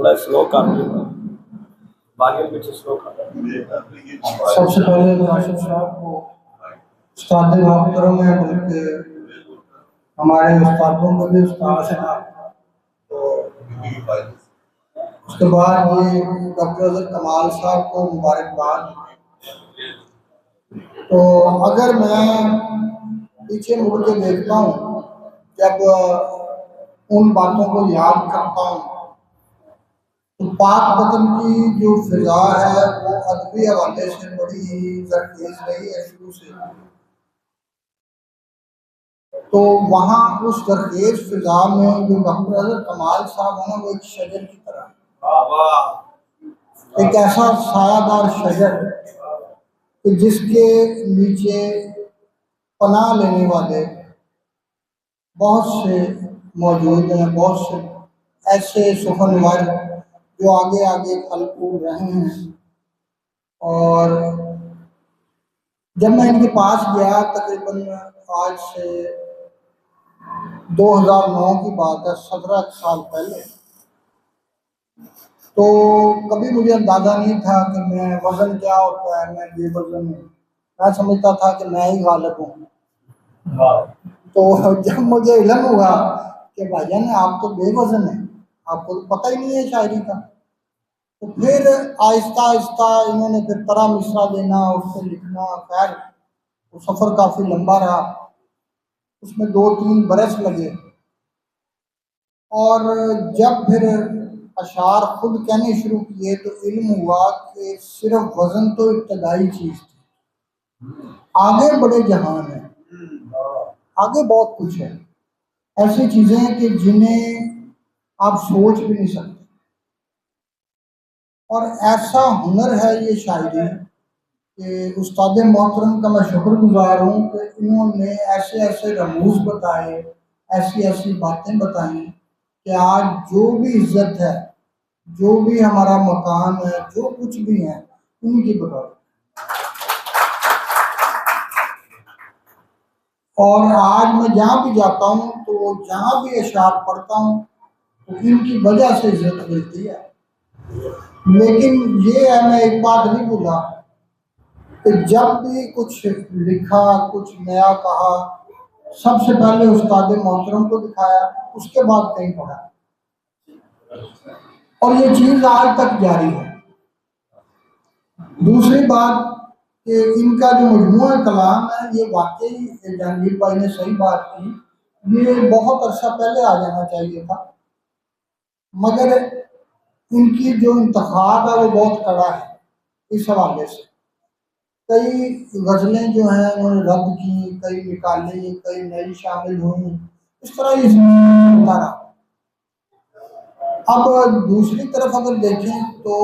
تھوڑا سلو کر دیں، باقی پیچھے سلو کر دیں۔ سب سے پہلے راشد صاحب کو استاد محترم ہیں، بلکہ ہمارے استادوں کو بھی استاد ہیں، تو اس کے بعد ڈاکٹر اظہر کمال صاحب کو مبارکباد۔ تو اگر میں پیچھے مڑ کے دیکھتا ہوں، جب ان باتوں کو یاد کرتا ہوں، تو پاک وطن کی جو فضا ہے وہ ادبی حوالے سے بڑی ہی زرخیز رہی ہے شروع سے۔ تو وہاں اس زرخیز فضا میں جو ڈاکٹر اظہر کمال صاحب ہیں وہ ایک شجر کی طرح، ایک ایسا سایہ دار شجر کہ جس کے نیچے پناہ لینے والے بہت سے موجود ہیں، بہت سے ایسے سخنور جو آگے آگے پھل پھول رہے ہیں۔ اور جب میں ان کے پاس گیا تقریباً آج سے 2009 کی بات ہے، 17 سال پہلے، تو کبھی مجھے اندازہ نہیں تھا کہ میں وزن کیا ہوتا ہے، میں بے وزن ہوں، میں سمجھتا تھا کہ میں ہی غالب ہوں۔ تو جب مجھے علم ہوا کہ بھائی جان آپ تو بے وزن ہیں، آپ کو تو پتہ ہی نہیں ہے شاعری کا، تو پھر آہستہ آہستہ انہوں نے پھر طرح مصرع دینا، اس سے لکھنا، خیر وہ سفر کافی لمبا رہا، اس میں 2-3 برس لگے، اور جب پھر اشعار خود کہنے شروع کیے تو علم ہوا کہ صرف وزن تو ابتدائی چیز تھی، آگے بڑے جہان ہیں، آگے بہت کچھ ہے، ایسی چیزیں ہیں کہ جنہیں آپ سوچ بھی نہیں سکتے، اور ایسا ہنر ہے یہ شاعری کہ استاد محترم کا میں شکر گزار ہوں کہ انہوں نے ایسے ایسے رموز بتائے، ایسی ایسی باتیں بتائیں کہ آج جو بھی عزت ہے، جو بھی ہمارا مقام ہے، جو کچھ بھی ہے، انہی کی بدولت۔ اور آج میں جہاں بھی جاتا ہوں تو جہاں بھی اشعار پڑھتا ہوں تو ان کی وجہ سے عزت ملتی ہے۔ لیکن یہ ہے، میں ایک بات نہیں بھولا کہ جب بھی کچھ لکھا، کچھ نیا کہا، سب سے پہلے استاد محترم کو دکھایا، اس کے بعد کہیں پڑھا، اور یہ چیز آج تک جاری ہے۔ دوسری بات کہ ان کا جو مجموعہ کلام ہے یہ واقعی جہانگیر بھائی نے صحیح بات کی، یہ بہت عرصہ پہلے آ جانا چاہیے تھا، مگر ان کی جو انتخاب ہے وہ بہت کڑا ہے۔ اس حوالے سے کئی غزلیں جو ہیں انہوں نے رد کی، کئی نکالی، کئی نئی شامل ہوئیں، اس طرح یہ ہوتا رہا۔ اب دوسری طرف اگر دیکھیں تو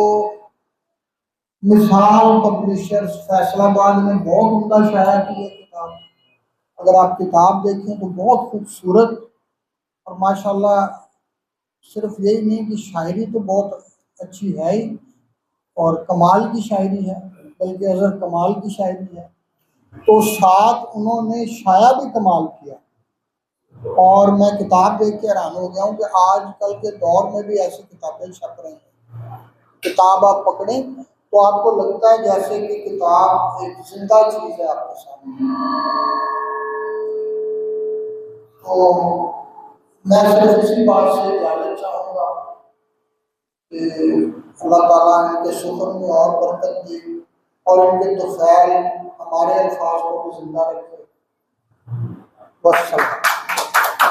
مثال پبلشرز فیصل آباد میں بہت عمدہ شائع کی ہے کتاب، اگر آپ کتاب دیکھیں تو بہت خوبصورت، اور ماشاءاللہ صرف یہی نہیں کہ شاعری تو بہت اچھی ہے ہی، اور کمال کی شاعری ہے، بلکہ اظہر کمال کی شاعری ہے، تو ساتھ انہوں نے شائع بھی کمال کیا۔ اور میں کتاب دیکھ کے حیران ہو گیا ہوں کہ آج کل کے دور میں بھی ایسی کتابیں چھپ رہی ہیں، کتاب آپ پکڑیں تو آپ کو لگتا ہے جیسے کہ کتاب ایک زندہ چیز ہے آپ کے سامنے۔ تو میں صرف اسی بات سے اجازت چاہوں گا کہ اللہ تعالیٰ ان کے شکر میں اور برکت دی، اور ان کے طفیل ہمارے الفاظ کو بھی زندہ رکھے۔ والسلام۔